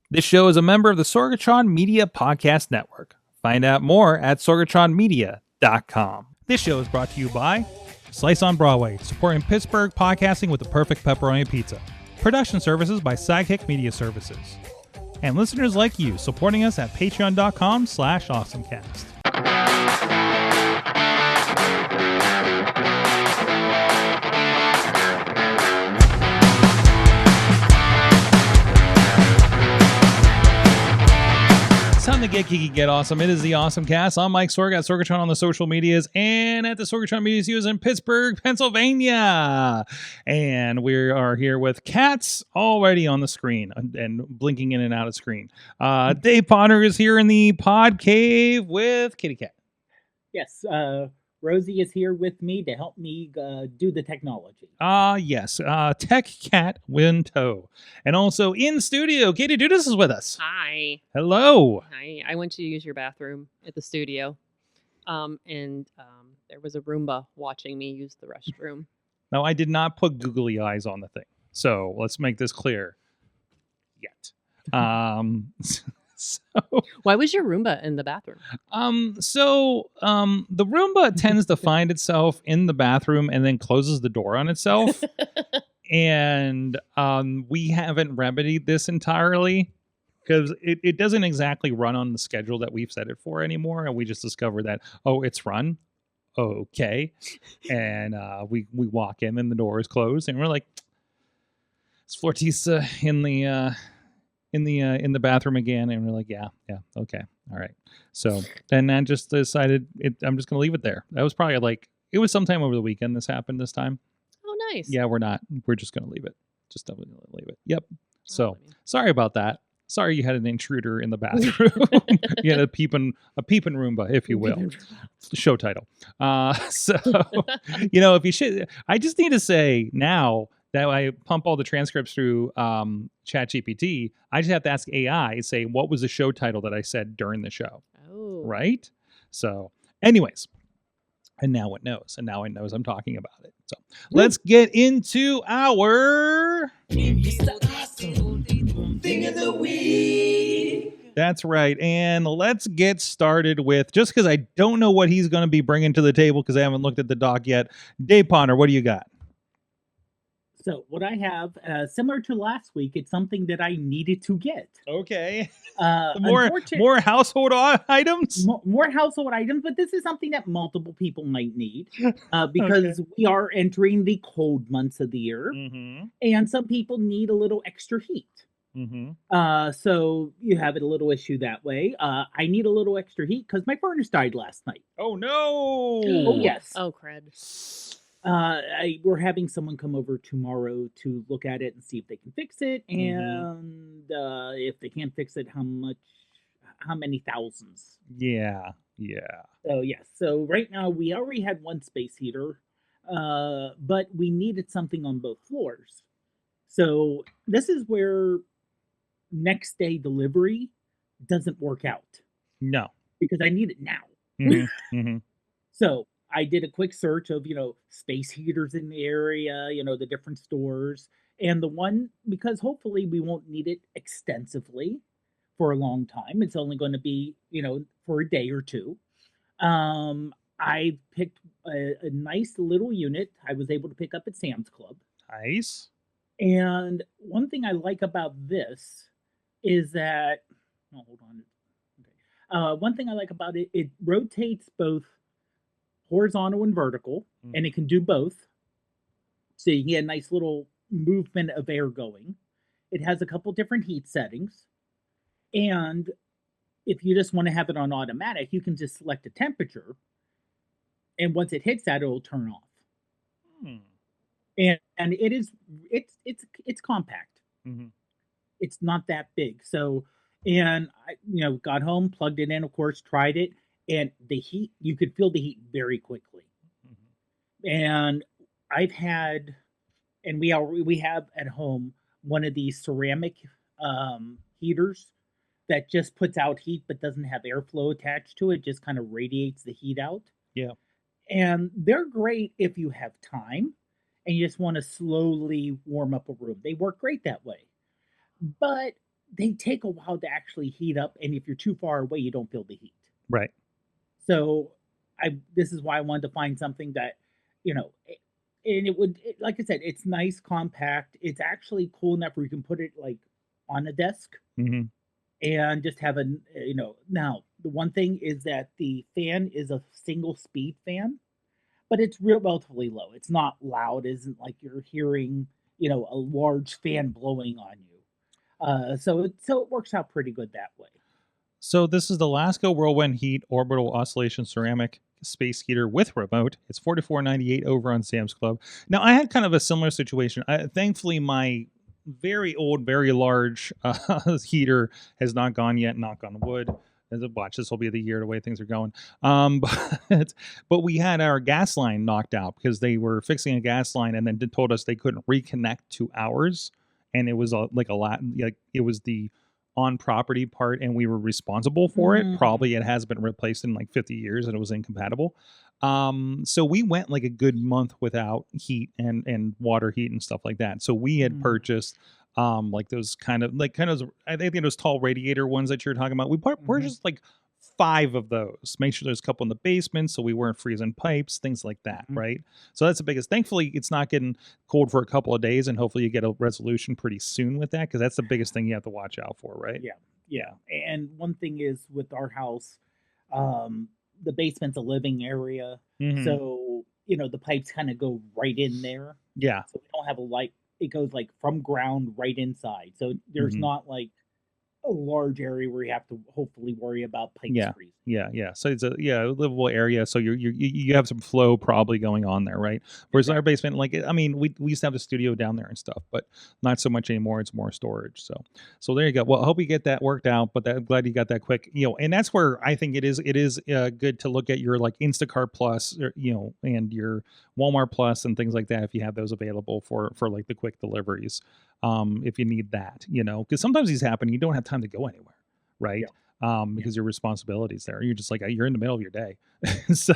This show is a member of the Sorgatron Media Podcast Network. Find out more at sorgatronmedia.com. This show is brought to you by Slice on Broadway, supporting Pittsburgh podcasting with the perfect pepperoni pizza. Production services by Sidekick Media Services. And listeners like you, supporting us at patreon.com/AwesomeCast. Time to get geeky, get awesome. It is the AwesomeCast. I'm Mike Sorg at Sorgatron on the social medias and at the Sorgatron Media Studios in Pittsburgh, Pennsylvania. And we are here with cats already on the screen and blinking in and out of screen. Dave Podnar is here in the pod cave with Kitty Cat. Yes, Rosie is here with me to help me do the technology. Yes, Tech Cat Wintow. And also in studio, Katie Dudas is with us. Hi. Hello. Hi. I went to use your bathroom at the studio, and there was a Roomba watching me use the restroom. No, I did not put googly eyes on the thing. So let's make this clear. Yet. So why was your Roomba in the bathroom? The Roomba tends to find itself in the bathroom and then closes the door on itself. And we haven't remedied this entirely because it doesn't exactly run on the schedule that we've set it for anymore. And we just discovered that, it's run. Okay. And we walk in and the door is closed and we're like, it's Fortisa in the bathroom again, and we're like, yeah, okay, all right. So then I just decided I'm just gonna leave it there. That was probably it was sometime over the weekend this happened this time. Oh, nice. Yeah, we're just gonna leave it. Just don't leave it. Yep. So sorry about that. Sorry you had an intruder in the bathroom. You had a peeping Roomba, if you will. Show title. So if you should, I just need to say now that I pump all the transcripts through ChatGPT, I just have to ask AI, say, what was the show title that I said during the show? Oh. Right? So, anyways, and now it knows. And now it knows I'm talking about it. So, let's get into our... Thing of the week. That's right. And let's get started with, just because I don't know what he's going to be bringing to the table because I haven't looked at the doc yet. Dave Podnar, what do you got? So what I have, similar to last week, it's something that I needed to get. Okay. More household items? More household items, but this is something that multiple people might need because we are entering the cold months of the year, and some people need a little extra heat. So you have a little issue that way. I need a little extra heat because my furnace died last night. Oh, no. Oh, yes. Oh, crud. We're having someone come over tomorrow to look at it and see if they can fix it, and if they can't fix it, how many thousands? Yeah. So yes. So right now we already had one space heater, but we needed something on both floors. So this is where next day delivery doesn't work out. No, because I need it now. So I did a quick search of, space heaters in the area, the different stores. And the one, because hopefully we won't need it extensively for a long time. It's only going to be, for a day or two. I picked a nice little unit I was able to pick up at Sam's Club. Nice. And one thing I like about this is that, hold on. Okay. One thing I like about it, it rotates both horizontal and vertical, and it can do both. So you get a nice little movement of air going. It has a couple different heat settings. And if you just want to have it on automatic, you can just select a temperature. And once it hits that, it'll turn off. And it's compact. It's not that big. So, and I got home, plugged it in, of course, tried it. And the heat, you could feel the heat very quickly. And I've had, and we have at home one of these ceramic heaters that just puts out heat but doesn't have airflow attached to it, just kind of radiates the heat out. Yeah. And they're great if you have time and you just want to slowly warm up a room. They work great that way. But they take a while to actually heat up, and if you're too far away, you don't feel the heat. Right. So this is why I wanted to find something that, and like I said, it's nice, compact. It's actually cool enough where you can put it like on a desk Hmm. and just have now the one thing is that the fan is a single speed fan, but it's relatively low. It's not loud. It isn't like you're hearing, a large fan blowing on you. So it works out pretty good that way. So this is the Lasko Whirlwind Heat Orbital Oscillation Ceramic Space Heater with remote. It's $44.98 over on Sam's Club. Now I had kind of a similar situation. Thankfully, my very old, very large heater has not gone yet. Knock on wood. As a watch, this will be the year the way things are going. But we had our gas line knocked out because they were fixing a gas line and then told us they couldn't reconnect to ours, and it was it was the on property part, and we were responsible for it. Probably it has been replaced in like 50 years, and it was incompatible. So we went like a good month without heat and water heat and stuff like that. So we had purchased like those kind of I think those tall radiator ones that you're talking about. We purchased like 5 of those. Make sure there's a couple in the basement so we weren't freezing pipes, things like that, right? So that's the biggest. Thankfully, it's not getting cold for a couple of days, and hopefully you get a resolution pretty soon with that, because that's the biggest thing you have to watch out for, right? Yeah. And one thing is with our house, the basement's a living area, so the pipes kind of go right in there. Yeah. So we don't have a light. It goes like from ground right inside. So there's not like a large area where you have to hopefully worry about pipes freezing. Yeah. So it's a livable area. So you have some flow probably going on there, right? Whereas our basement, we used to have the studio down there and stuff, but not so much anymore. It's more storage. So there you go. Well, I hope you get that worked out. But I'm glad you got that quick. And that's where I think it is good to look at your like Instacart Plus, or, and your Walmart Plus and things like that if you have those available for like the quick deliveries. If you need that, because sometimes these happen, you don't have time to go anywhere, right? Because your responsibilities there. You're just like, you're in the middle of your day. So,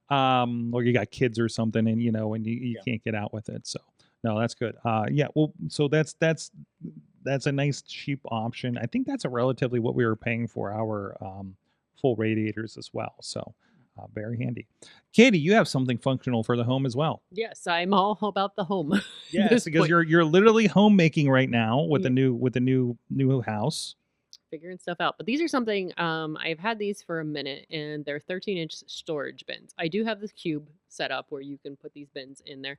or you got kids or something, and and you can't get out with it. So no, that's good. Well, so that's a nice cheap option. I think that's a relatively what we were paying for our full radiators as well. So very handy. Katie, you have something functional for the home as well. Yes, I'm all about the home. Yes, because you're literally homemaking right now with the new house. Figuring stuff out. But these are something, I've had these for a minute, and they're 13-inch storage bins. I do have this cube set up where you can put these bins in there.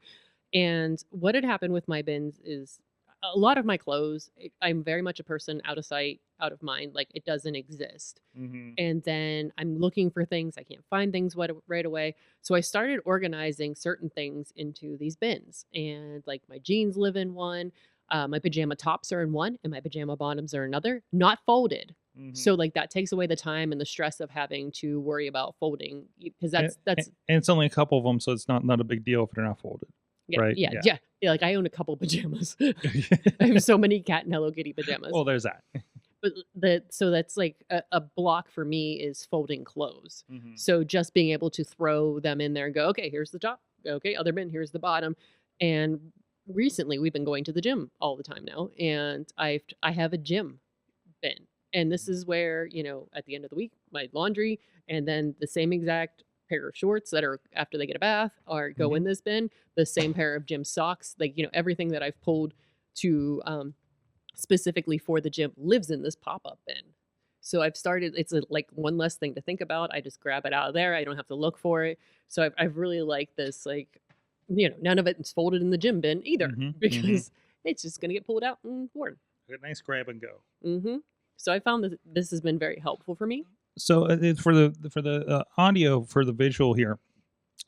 And what had happened with my bins is a lot of my clothes, I'm very much a person out of sight, out of mind. Like, it doesn't exist. And then I'm looking for things. I can't find things right away. So I started organizing certain things into these bins. And like my jeans live in one. My pajama tops are in one, and my pajama bottoms are another, not folded. So like that takes away the time and the stress of having to worry about folding, because that's and it's only a couple of them, so it's not a big deal if they're not folded. Right? Yeah. Like I own a couple pajamas. I have so many cat and Hello Kitty pajamas. Well, there's that. But so that's like a block for me is folding clothes. So just being able to throw them in there and go, okay, here's the top. Okay, other bin, here's the bottom. And recently we've been going to the gym all the time now, and I have a gym bin, and this is where at the end of the week my laundry, and then the same exact pair of shorts that are after they get a bath are go in this bin, the same pair of gym socks, like everything that I've pulled to specifically for the gym lives in this pop-up bin. So I've started, it's like one less thing to think about. I just grab it out of there. I don't have to look for it. So I've really liked this, like, none of it is folded in the gym bin either, because it's just going to get pulled out and worn. A nice grab and go. So I found that this has been very helpful for me. So for the audio, for the visual here,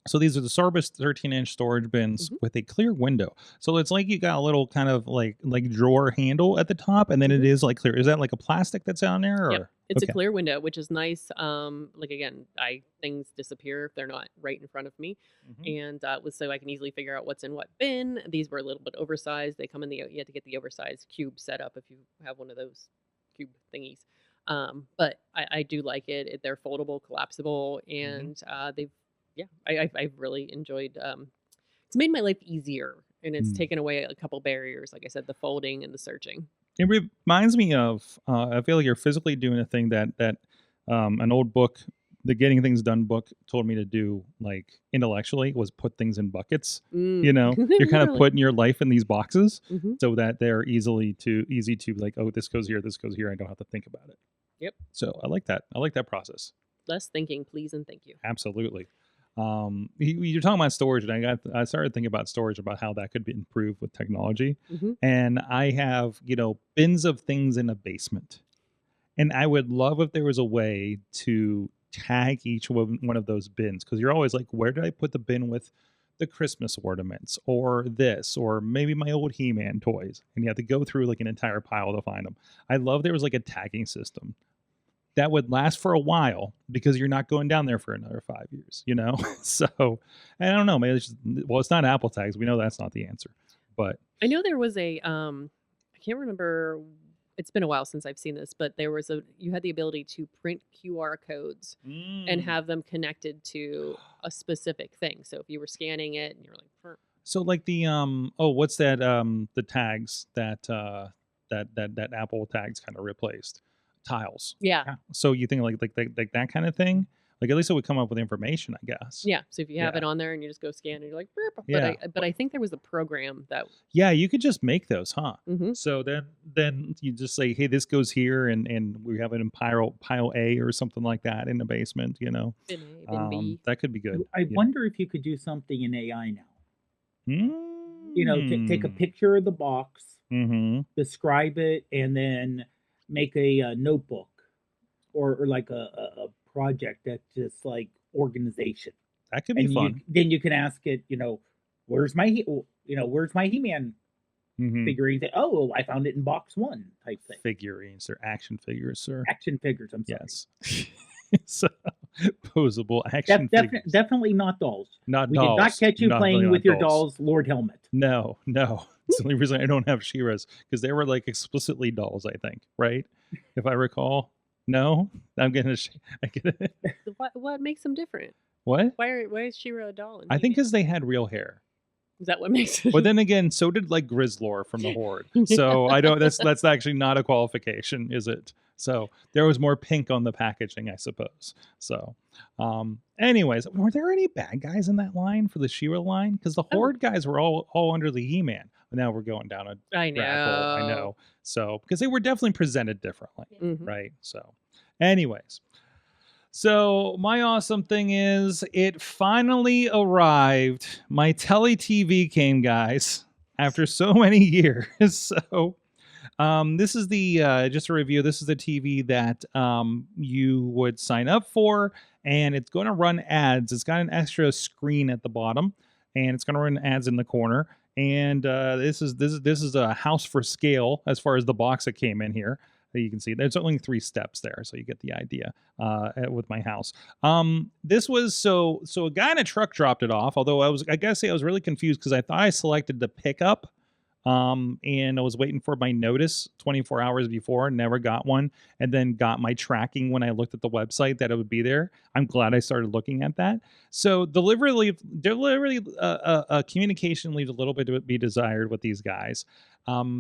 so these are the Sorbus 13-inch storage bins with a clear window. So it's like you got a little kind of like drawer handle at the top, and then it is like clear. Is that like a plastic that's on there? Or? Yep. It's a clear window, which is nice. Like again, things disappear if they're not right in front of me, and so I can easily figure out what's in what bin. These were a little bit oversized. They come in you had to get the oversized cube set up if you have one of those cube thingies. But I do like it. They're foldable, collapsible, and I've really enjoyed. It's made my life easier, and it's taken away a couple barriers. Like I said, the folding and the searching. It reminds me of, I feel like you're physically doing a thing that an old book, the Getting Things Done book, told me to do, like intellectually, was put things in buckets. You know, you're kind of Literally. putting your life in these boxes Mhm. so that they're easy to like, oh, this goes here, this goes here. I don't have to think about it. Yep. So I like that. I like that process. Less thinking, please, and thank you. Absolutely. You're talking about storage, and I started thinking about storage, about how that could be improved with technology. Mhm. And I have, bins of things in a basement, and I would love if there was a way to tag each one of those bins, because you're always like, where did I put the bin with the Christmas ornaments, or this, or maybe my old He-Man toys, and you have to go through like an entire pile to find them. I love there was like a tagging system that would last for a while, because you're not going down there for another 5 years, So I don't know. Maybe it's not Apple tags. We know that's not the answer, but I know there was a I can't remember. It's been a while since I've seen this, but you had the ability to print QR codes and have them connected to a specific thing. So if you were scanning it and you're like, So like the what's that, the tags that Apple tags kind of replaced, tiles. yeah. So you think like that kind of thing? Like, at least it would come up with information, I guess. Yeah. So if you have Yeah. it on there and you just go scan and you're like, "Burp," Yeah. but I think there was a program that Yeah, you could just make those, huh? Mhm. So then you just say, hey, this goes here, and we have it in pile A or something like that in the basement. bin A, bin B. That could be good. I wonder if you could do something in AI now. Take a Mm. picture of the box, Mm-hmm. describe it, and then make a notebook or like a project that's just like organization. That could be And fun. then you can ask it, where's my where's my He-Man Mhm. figurine? Oh, well, I found it in box 1 type thing. Figurines, they're action figures, sir. Action figures. I'm sorry. Yes. So, posable action figures. Definitely not dolls. Not We dolls. did not catch you Definitely playing not with your dolls, Lord Helmet. No. It's the only reason I don't have She-Ra's, because they were like explicitly dolls, I think, right? If I recall. No? I'm getting I get it. What makes them different? What? Why is She-Ra a doll? I think He-Man? because they had real hair. Is that what makes it? But then again, so did like Grizzlor from the Horde. So I don't. That's actually not a qualification, is it? So there was more pink on the packaging, I suppose. So, anyways, were there any bad guys in that line for the She-Ra line? Because the Horde guys were all under the He-Man. But now we're going down a I know. rabbit hole. I know. So because they were definitely presented differently, Mhm. right? So, anyways. So my awesome thing is, it finally arrived. My Telly TV came, guys, after so many years. So this is the just a review. This is the TV that you would sign up for, and it's going to run ads. It's got an extra screen at the bottom, and it's going to run ads in the corner. And this is a house for scale as far as the box that came in here. You can see there's only 3 steps there, so you get the idea with my house. This was so a guy in a truck dropped it off. Although I gotta say I was really confused, because I thought I selected the pickup, and I was waiting for my notice 24 hours before, never got one, and then got my tracking when I looked at the website that it would be there. I'm glad I started looking at that. So delivery communication leaves a little bit to be desired with these guys.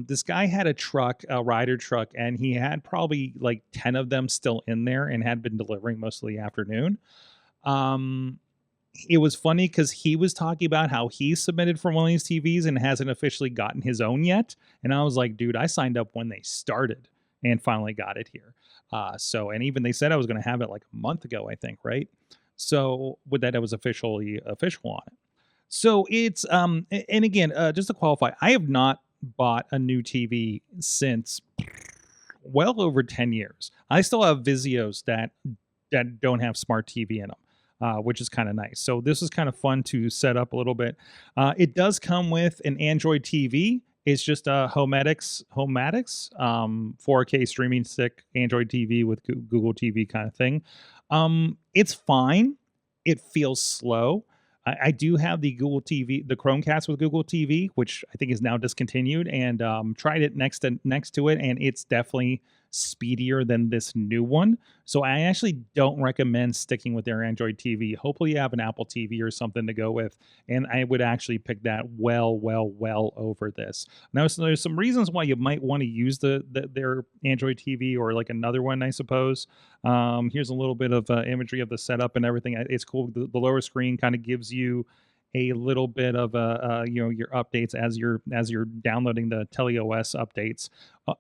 This guy had a truck, a rider truck, and he had probably like 10 of them still in there and had been delivering most of the afternoon. It was funny because he was talking about how he submitted for one of these TVs and hasn't officially gotten his own yet. And I was like, dude, I signed up when they started and finally got it here. And even they said I was going to have it like a month ago, I think, right? So with that, it was official on it. So it's, and again, just to qualify, I have not bought a new TV since well over 10 years. I still have Vizios that don't have smart TV in them, which is kind of nice. So this is kind of fun to set up a little bit. It does come with an Android TV. It's just a Homatics 4K streaming stick Android TV with Google TV kind of thing. It's fine. It feels slow. I do have the Google TV, the Chromecast with Google TV, which I think is now discontinued, and tried it next to it, and it's definitely speedier than this new one. So I actually don't recommend sticking with their Android TV. Hopefully you have an Apple TV or something to go with, and I would actually pick that well over this. Now, so there's some reasons why you might want to use their Android TV or like another one, I suppose. Here's a little bit of imagery of the setup and everything. It's cool. The lower screen kind of gives you a little bit of your updates as you're downloading the Telly OS updates.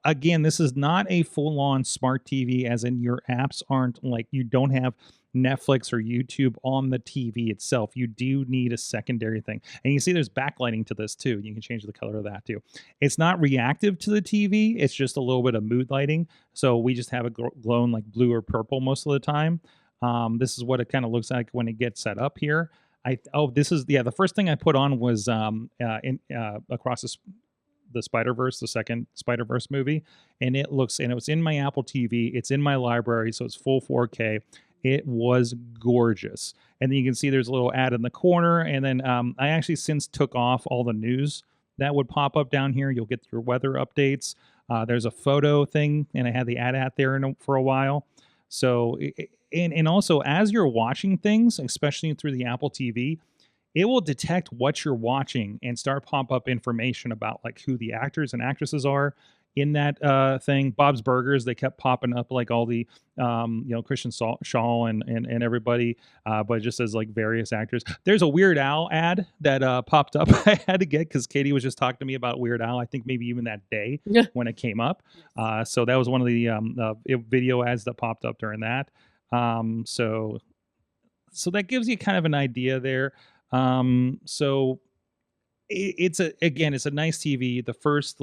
Again, this is not a full-on smart TV, as in your apps aren't like, you don't have Netflix or YouTube on the TV itself. You do need a secondary thing, and you see there's backlighting to this too. You can change the color of that too. It's not reactive to the TV. It's just a little bit of mood lighting. So we just have it glowing like blue or purple most of the time. This is what it kind of looks like when it gets set up here. This is the first thing I put on was Across the Spider-Verse, the second Spider-Verse movie, and it was in my Apple TV. It's in my library, so it's full 4K. It was gorgeous. And then you can see there's a little ad in the corner, and then I actually since took off all the news that would pop up down here. You'll get your weather updates. There's a photo thing, and I had the ad there for a while. So, and also as you're watching things, especially through the Apple TV, it will detect what you're watching and start pop up information about like who the actors and actresses are in that thing. Bob's Burgers, they kept popping up like all the Christian Shaw and everybody, but it just says like various actors. There's a Weird Al ad that popped up. I had to get because Katie was just talking to me about Weird Al. I think maybe even that day when it came up. So that was one of the video ads that popped up during that. So that gives you kind of an idea there. So it's a nice TV. The first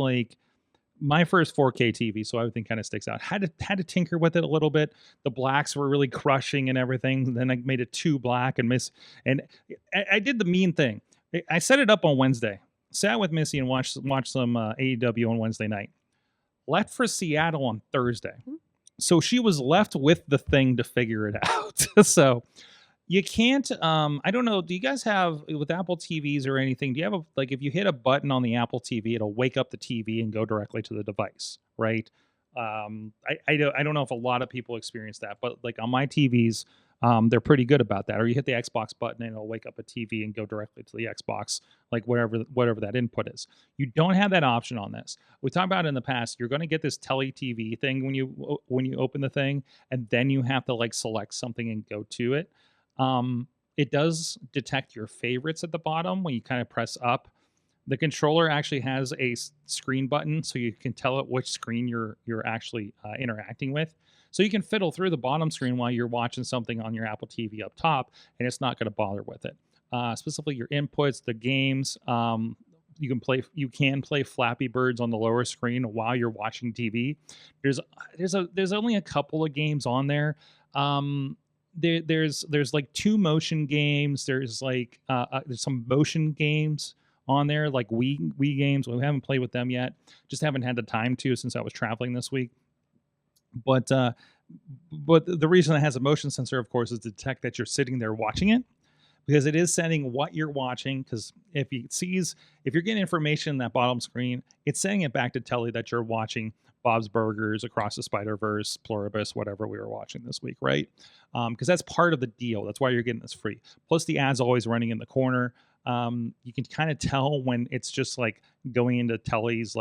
my first 4K TV, so everything kind of sticks out. Had to tinker with it a little bit. The blacks were really crushing and everything. Then I made it too black and I did the mean thing. I set it up on Wednesday. Sat with Missy and watched some AEW on Wednesday night. Left for Seattle on Thursday. So she was left with the thing to figure it out. So you can't, I don't know, do you guys have, with Apple TVs or anything, do you have if you hit a button on the Apple TV, it'll wake up the TV and go directly to the device, right? I don't know if a lot of people experience that, but like on my TVs, they're pretty good about that. Or you hit the Xbox button and it'll wake up a TV and go directly to the Xbox, like whatever that input is. You don't have that option on this. We talked about it in the past. You're going to get this Telly TV thing when you open the thing, and then you have to like select something and go to it. It does detect your favorites at the bottom when you kind of press up. The controller actually has a screen button, so you can tell it which screen you're actually interacting with. So you can fiddle through the bottom screen while you're watching something on your Apple TV up top, and it's not going to bother with it. Specifically, your inputs, the games. You can play Flappy Birds on the lower screen while you're watching TV. There's only a couple of games on there. There's like 2 motion games. There's like there's some motion games on there, like Wii games. We haven't played with them yet. Just haven't had the time to since I was traveling this week. But the reason it has a motion sensor, of course, is to detect that you're sitting there watching it, because it is sending what you're watching. Because if you're getting information in that bottom screen, it's sending it back to Telly that you're watching Bob's Burgers, Across the Spider-Verse, Pluribus, whatever we were watching this week, right? Because that's part of the deal. That's why you're getting this free. Plus, the ad's always running in the corner. You can kind of tell when it's just like going into Telly's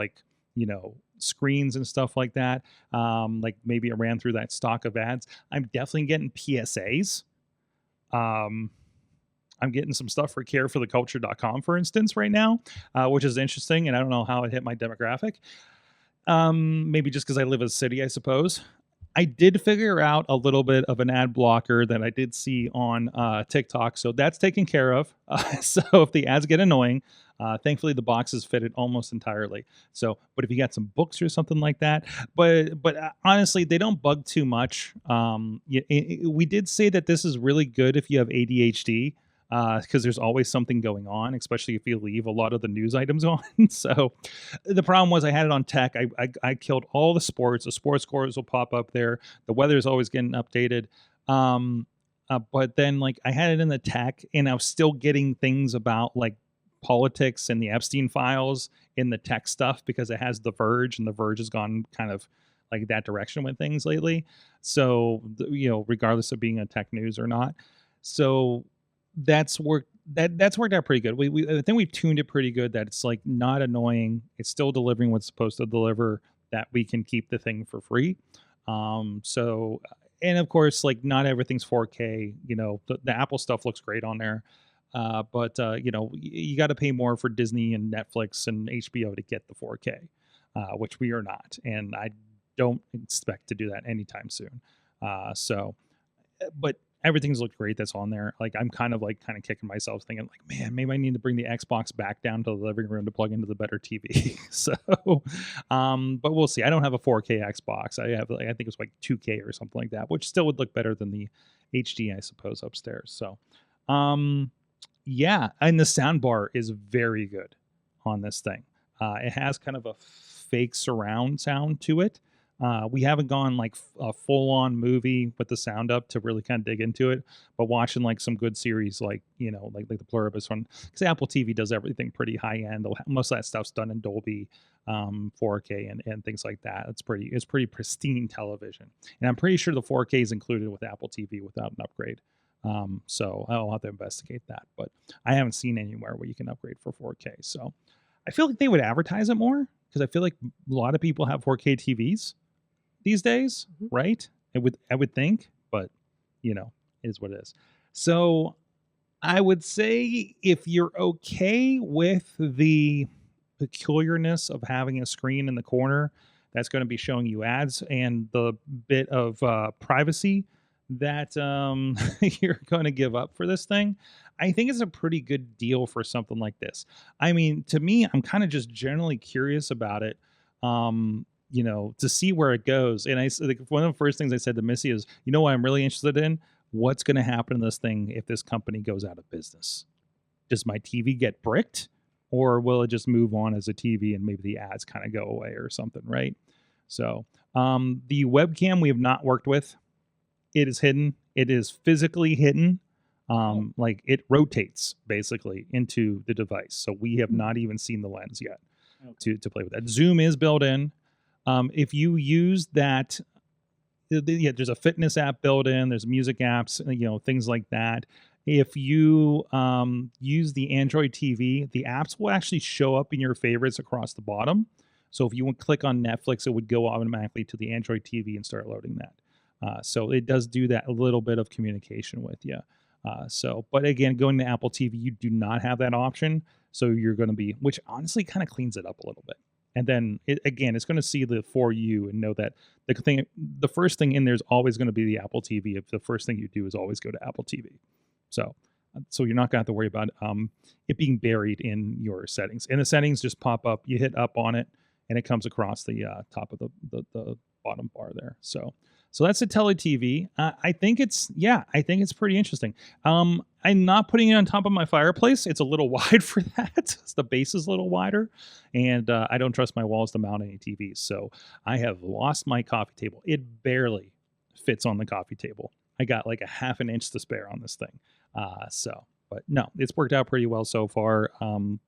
screens and stuff like that. Like maybe it ran through that stock of ads. I'm definitely getting PSAs. I'm getting some stuff for carefortheculture.com, for instance, right now, which is interesting, and I don't know how it hit my demographic. Maybe just because I live in a city, I suppose. I did figure out a little bit of an ad blocker that I did see on TikTok, so that's taken care of. So if the ads get annoying, thankfully the boxes fit it almost entirely. So, but if you got some books or something like that, but honestly, they don't bug too much. We did say that this is really good if you have ADHD. Because there's always something going on, especially if you leave a lot of the news items on. So the problem was I had it on tech. I killed all the sports. The sports scores will pop up there. The weather is always getting updated. But then I had it in the tech, and I was still getting things about like politics and the Epstein files in the tech stuff, because it has The Verge, and The Verge has gone kind of like that direction with things lately. So you know, regardless of being a tech news or not, so that's worked. That's worked out pretty good. I think we've tuned it pretty good. That it's like not annoying. It's still delivering what's supposed to deliver. That we can keep the thing for free. So and of course, like not everything's 4K. You know, the Apple stuff looks great on there. But you know, you got to pay more for Disney and Netflix and HBO to get the 4K, which we are not, and I don't expect to do that anytime soon. But everything's looked great that's on there. Like I'm kind of kicking myself, thinking like, man, maybe I need to bring the Xbox back down to the living room to plug into the better TV. So, but we'll see. I don't have a 4K Xbox. I have, I think it's like 2K or something like that, which still would look better than the HD, I suppose, upstairs. So, yeah, and the sound bar is very good on this thing. It has kind of a fake surround sound to it. We haven't gone like a full-on movie with the sound up to really kind of dig into it, but watching like some good series, like you know, like the Pluribus one, because Apple TV does everything pretty high end. Most of that stuff's done in Dolby 4K and things like that. It's pretty pristine television, and I'm pretty sure the 4K is included with Apple TV without an upgrade. So I'll have to investigate that, but I haven't seen anywhere where you can upgrade for 4K. So I feel like they would advertise it more, because I feel like a lot of people have 4K TVs these days, right? I would think, but you know, it is what it is. So I would say if you're okay with the peculiarness of having a screen in the corner that's going to be showing you ads and the bit of privacy that you're going to give up for this thing, I think it's a pretty good deal for something like this. I mean, to me, I'm kind of just generally curious about it, you know, to see where it goes. And like, one of the first things I said to Missy is, you know what I'm really interested in? What's going to happen to this thing if this company goes out of business? Does my TV get bricked, or will it just move on as a TV and maybe the ads kind of go away or something, right? So the webcam we have not worked with. It is hidden. It is physically hidden. Like it rotates basically into the device. So we have not even seen the lens yet to play with that. Zoom is built in. If you use that, yeah, there's a fitness app built in. There's music apps, you know, things like that. If you use the Android TV, the apps will actually show up in your favorites across the bottom. So if you would click on Netflix, it would go automatically to the Android TV and start loading that. So it does do that, a little bit of communication with you. But again, going to Apple TV, you do not have that option. So you're going to be, which honestly kind of cleans it up a little bit. And then it's going to see the For You and know that the first thing in there is always going to be the Apple TV. If the first thing you do is always go to Apple TV. So you're not going to have to worry about it being buried in your settings. And the settings just pop up. You hit up on it, and it comes across the top of the bottom bar there. So that's a Telly TV. I think it's pretty interesting. I'm not putting it on top of my fireplace. It's a little wide for that. The base is a little wider, and I don't trust my walls to mount any TVs. So I have lost my coffee table. It barely fits on the coffee table. I got like a half an inch to spare on this thing. But no, it's worked out pretty well so far.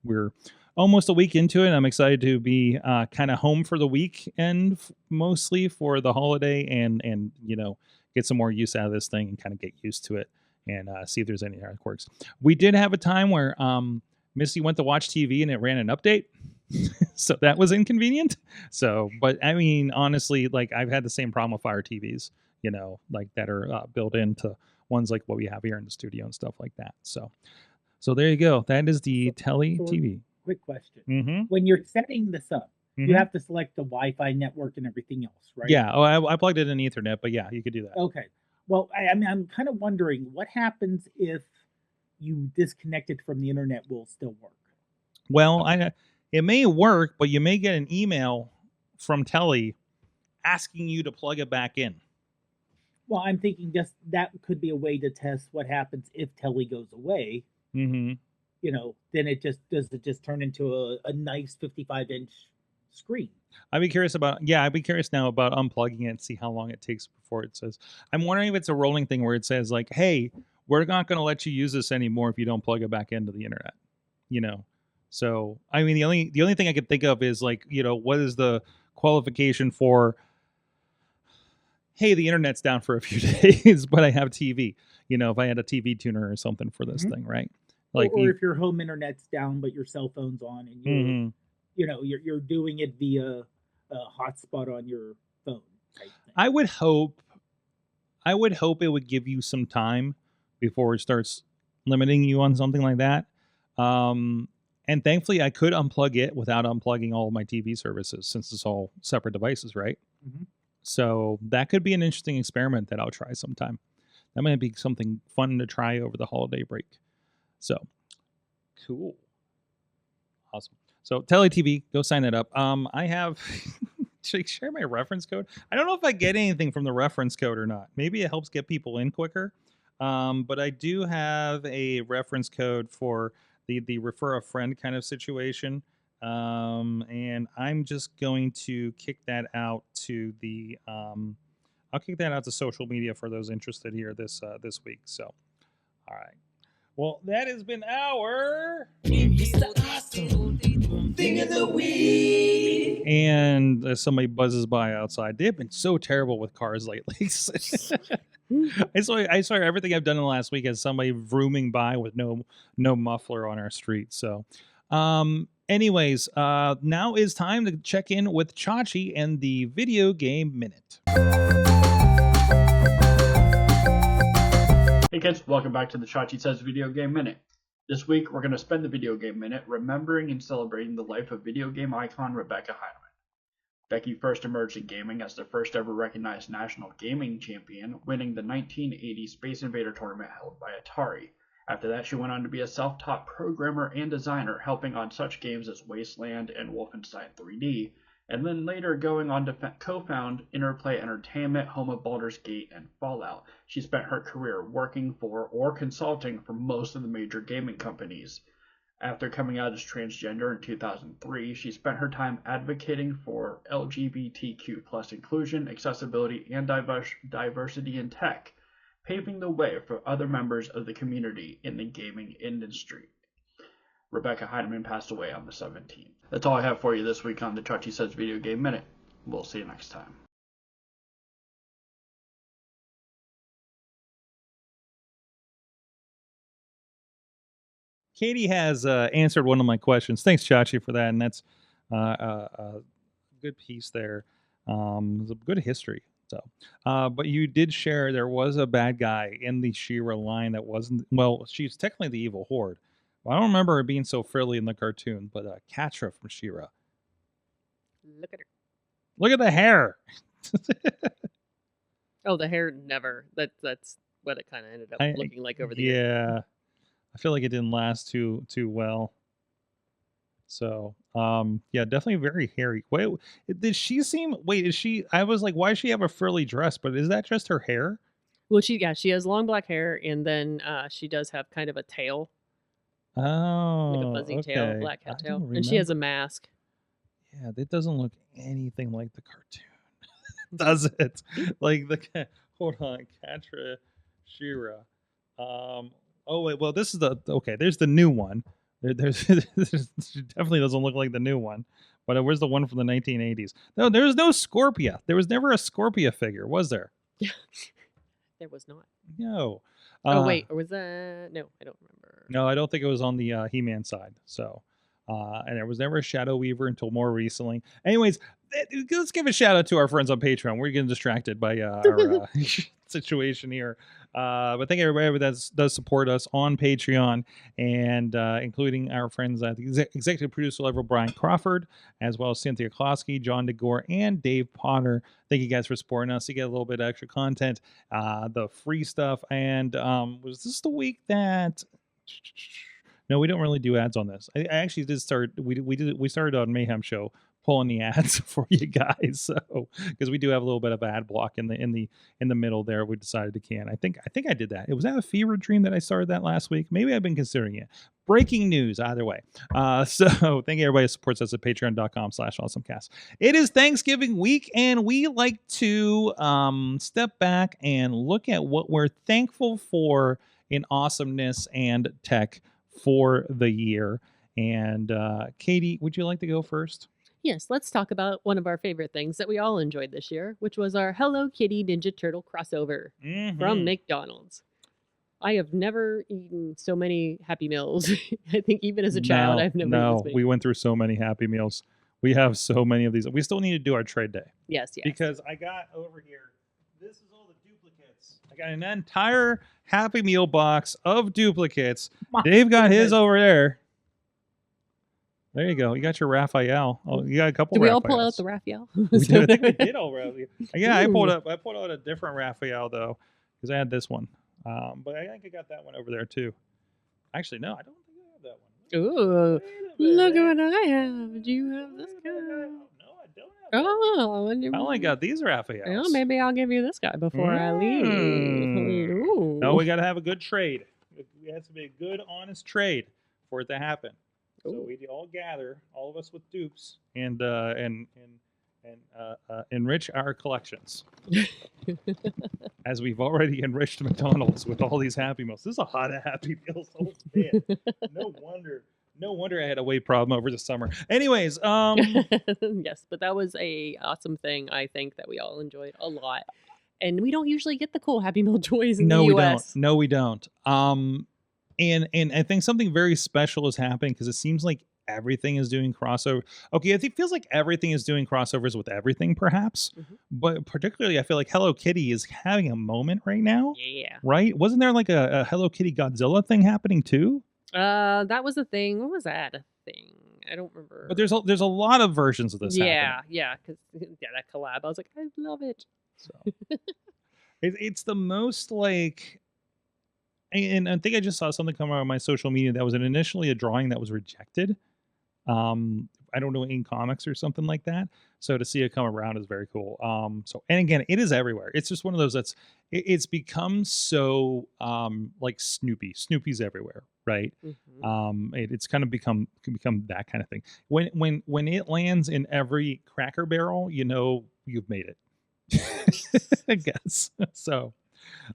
We're almost a week into it. I'm excited to be kind of home for the weekend, mostly for the holiday, and you know, get some more use out of this thing and kind of get used to it and see if there's any other quirks. We did have a time where Missy went to watch TV and it ran an update. So that was inconvenient. So, but I mean, honestly, like I've had the same problem with Fire TVs, you know, like that are built into ones like what we have here in the studio and stuff like that. So there you go. That is the Telly TV. Quick question. Mm-hmm. When you're setting this up, you have to select the Wi-Fi network and everything else, right? Yeah. Oh, I plugged it in Ethernet, but yeah, you could do that. Okay. Well, I mean, I'm kind of wondering what happens if you disconnect it from the internet. Will it still work? Well, it may work, but you may get an email from Telly asking you to plug it back in. Well, I'm thinking just that could be a way to test what happens if Telly goes away. Mm-hmm. You know, then it just turn into a nice 55-inch screen. I'd be curious now about unplugging it and see how long it takes before it says. I'm wondering if it's a rolling thing where it says like, hey, we're not going to let you use this anymore if you don't plug it back into the internet, you know? So, I mean, the only thing I could think of is like, you know, what is the qualification for hey, the internet's down for a few days, but I have TV. You know, if I had a TV tuner or something for this thing, right? Like, or if your home internet's down but your cell phone's on and you're you know you're doing it via a hotspot on your phone type thing. I would hope it would give you some time before it starts limiting you on something like that. And thankfully, I could unplug it without unplugging all of my TV services, since it's all separate devices, right? So that could be an interesting experiment that I'll try sometime. That might be something fun to try over the holiday break. So cool. Awesome. So Telly TV, go sign that up. I have should I share my reference code? I don't know if I get anything from the reference code or not. Maybe it helps get people in quicker. But I do have a reference code for the refer a friend kind of situation. And I'm just going to kick that out to the I'll kick that out to social media for those interested here this week. So, all right. Well, that has been our It's the awesome thing of the week. And as somebody buzzes by outside, they've been so terrible with cars lately. I swear everything I've done in the last week is somebody vrooming by with no muffler on our street. So, anyways, now is time to check in with Chachi and the Video Game Minute. Hey kids, welcome back to the ChachiSays Video Game Minute. This week, we're going to spend the Video Game Minute remembering and celebrating the life of video game icon Rebecca Heineman. Becky first emerged in gaming as the first ever recognized national gaming champion, winning the 1980 Space Invader tournament held by Atari. After that, she went on to be a self-taught programmer and designer, helping on such games as Wasteland and Wolfenstein 3D, and then later going on to co-found Interplay Entertainment, home of Baldur's Gate and Fallout. She spent her career working for or consulting for most of the major gaming companies. After coming out as transgender in 2003, she spent her time advocating for LGBTQ plus inclusion, accessibility, and diversity in tech, paving the way for other members of the community in the gaming industry. Rebecca Heineman passed away on the 17th. That's all I have for you this week on the ChachiSays Video Game Minute. We'll see you next time. Katie has answered one of my questions. Thanks, Chachi, for that. And that's a good piece there. It was a good history. So, but you did share there was a bad guy in the She-Ra line that wasn't, well, she's technically the evil horde. Well, I don't remember her being so frilly in the cartoon, but Catra from She-Ra. Look at her. Look at the hair. Oh, the hair never. That's what it kind of ended up looking like over the years. Yeah. I feel like it didn't last too well. So, yeah, definitely very hairy. Wait, did she seem? Wait, is she? I was like, why does she have a frilly dress? But is that just her hair? Well, she has long black hair, and then she does have kind of a tail, Oh, like a fuzzy tail, black cat tail, and she has a mask. Yeah, that doesn't look anything like the cartoon, does it? Like the hold on, Catra, She-Ra. Oh wait, well this is there's the new one. There's it definitely doesn't look like the new one, but where's the one from the 1980s? No, there's no Scorpia. There was never a Scorpia figure, was there? There was not. No. Oh wait, or was that? No, I don't remember. No, I don't think it was on the He-Man side. So, and there was never a Shadow Weaver until more recently. Anyways, let's give a shout out to our friends on Patreon. We're getting distracted by our situation here. But thank everybody that does support us on Patreon, and including our friends at the executive producer level, Brian Crawford, as well as Cynthia Klosky, John DeGore, and Dave Podnar. Thank you guys for supporting us. You get a little bit of extra content, the free stuff, and was this the week that? No, we don't really do ads on this. I actually did start. We started on Mayhem Show pulling the ads for you guys, so because we do have a little bit of ad block in the middle there. We decided to can. I think I did that. It was that a fever dream that I started that last week. Maybe I've been considering it. Breaking news, either way. So thank you everybody who supports us at patreon.com/awesomecast. It is Thanksgiving week, and we like to step back and look at what we're thankful for in awesomeness and tech for the year. And Katie, would you like to go first? Yes, let's talk about one of our favorite things that we all enjoyed this year, which was our Hello Kitty Ninja Turtle crossover from McDonald's. I have never eaten so many Happy Meals. I think even as a child, I've never eaten this many. We went through so many Happy Meals. We have so many of these. We still need to do our trade day. Yes. Because I got over here, this is all the duplicates. I got an entire Happy Meal box of duplicates. Dave got his over there. There you go. You got your Raphael. Oh, you got a couple. Did we Raphaels. all pull out the Raphael? We did. I think we did all Raphael. Yeah, I pulled out a different Raphael though, because I had this one. But I think I got that one over there too. Actually, no, I don't think I have that one. Ooh, look at what I have. Do you have this guy? No, I don't have. Oh, I only got these Raphaels. Well, maybe I'll give you this guy before I leave. Ooh. No, we got to have a good trade. It has to be a good, honest trade for it to happen. So we all gather, all of us with dupes, and enrich our collections. As we've already enriched McDonald's with all these Happy Meals. This is a lot of Happy Meals. Oh, man. No wonder I had a weight problem over the summer. Anyways, yes, but that was a awesome thing, I think, that we all enjoyed a lot. And we don't usually get the cool Happy Meal toys in the US. No, we don't. And I think something very special is happening because it seems like everything is doing crossover. Okay, it feels like everything is doing crossovers with everything, perhaps. But particularly, I feel like Hello Kitty is having a moment right now. Yeah. Right? Wasn't there like a Hello Kitty Godzilla thing happening too? That was a thing. What was that a thing? I don't remember. But there's a lot of versions of this. Yeah, because that collab. I was like, I love it. So it's the most like. And I think I just saw something come out on my social media that was initially a drawing that was rejected. I don't know, in comics or something like that. So to see it come around is very cool. So, and again, it is everywhere. It's just one of those it's become so like Snoopy's everywhere, right? It's kind of become that kind of thing. When it lands in every Cracker Barrel, you know you've made it. I guess. So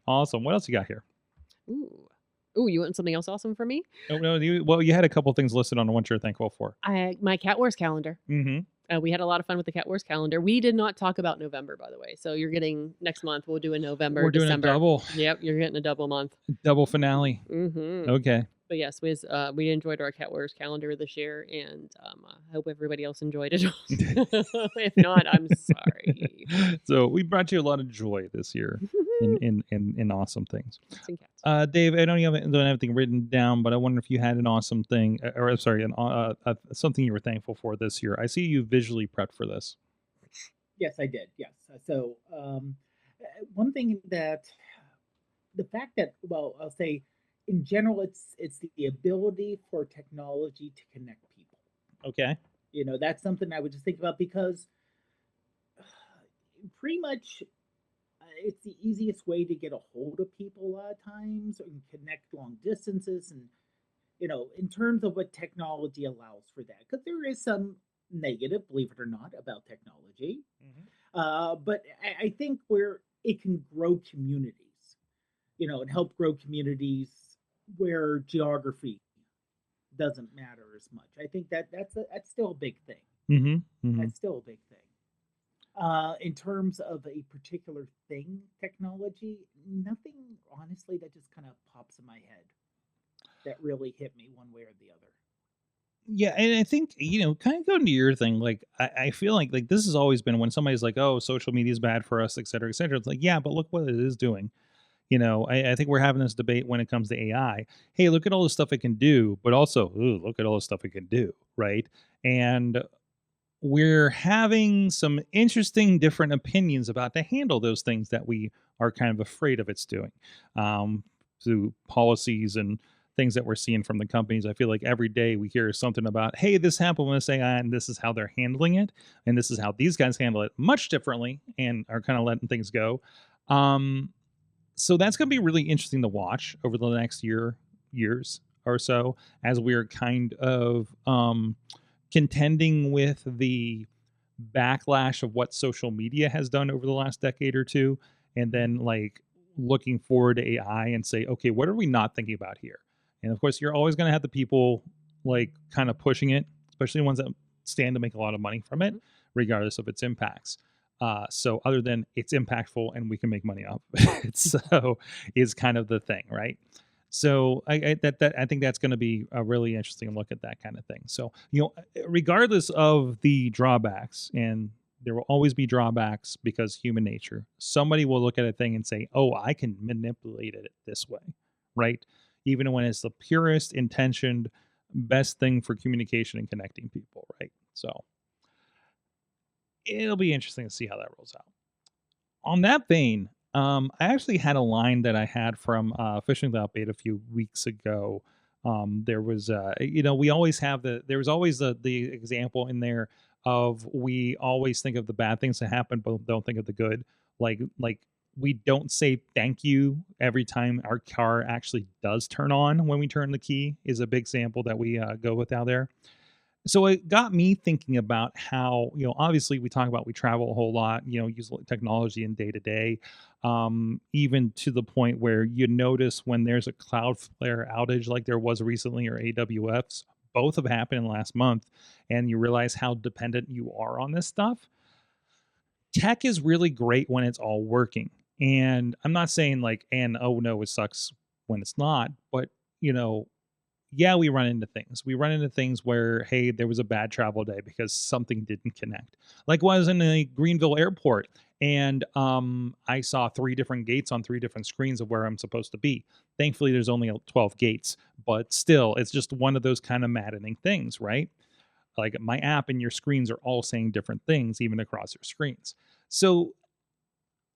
awesome. What else you got here? Ooh, you want something else awesome for me? Oh, no, you had a couple things listed on what you're thankful for. My Cat Wars calendar. We had a lot of fun with the Cat Wars calendar. We did not talk about November, by the way. So you're getting next month. We'll do a November. We're doing December. a double. Yep, you're getting a double month. Double finale. Okay. But yes, we enjoyed our Cat Wars calendar this year, and I hope everybody else enjoyed it. If not, I'm sorry. So we brought you a lot of joy this year in awesome things. Dave, I don't have anything written down, but I wonder if you had an awesome thing, or sorry, something you were thankful for this year. I see you visually prepped for this. Yes, I did. Yes. So one thing that the fact that, well, I'll say, in general, it's the ability for technology to connect people. Okay. You know, that's something I would just think about because pretty much it's the easiest way to get a hold of people a lot of times and connect long distances. And, you know, in terms of what technology allows for that, because there is some negative, believe it or not, about technology. But I think where it can grow communities, you know, and help grow communities where geography doesn't matter as much. I think that's still a big thing. That's still a big thing. In terms of a particular thing, technology, nothing honestly that just kind of pops in my head that really hit me one way or the other. Yeah, and I think, you know, kind of going to your thing, like I feel like this has always been when somebody's like, oh, social media is bad for us, et cetera, et cetera. It's like, yeah, but look what it is doing. You know, I think we're having this debate when it comes to AI. Hey, look at all the stuff it can do, but also, look at all the stuff it can do, right? And we're having some interesting different opinions about to handle those things that we are kind of afraid of it's doing through policies and things that we're seeing from the companies. I feel like every day we hear something about, hey, this happened with AI, and this is how they're handling it, and this is how these guys handle it much differently and are kind of letting things go. So that's going to be really interesting to watch over the next years or so as we're kind of contending with the backlash of what social media has done over the last decade or two, and then like looking forward to AI and say, okay, what are we not thinking about here? And of course, you're always going to have the people like kind of pushing it, especially the ones that stand to make a lot of money from it, regardless of its impacts. So other than it's impactful and we can make money off of it, so is kind of the thing, right? So I think that's going to be a really interesting look at that kind of thing. So, regardless of the drawbacks, and there will always be drawbacks because human nature, somebody will look at a thing and say, oh, I can manipulate it this way, right? Even when it's the purest intentioned, best thing for communication and connecting people, right? So it'll be interesting to see how that rolls out. On that vein, I actually had a line that I had from Fishing Without Bait a few weeks ago. There was, we always have there was always the example in there of we always think of the bad things that happen, but don't think of the good. Like we don't say thank you every time our car actually does turn on when we turn the key is a big sample that we go with out there. So it got me thinking about how, obviously we talk about we travel a whole lot, use technology in day to day, even to the point where you notice when there's a Cloudflare outage like there was recently, or AWS, both have happened in the last month, and you realize how dependent you are on this stuff. Tech is really great when it's all working. And I'm not saying oh no, it sucks when it's not, but yeah, we run into things. We run into things where, hey, there was a bad travel day because something didn't connect. Like when I was in the Greenville airport and I saw 3 different gates on 3 different screens of where I'm supposed to be. Thankfully, there's only 12 gates, but still, it's just one of those kind of maddening things, right? Like my app and your screens are all saying different things, even across your screens. So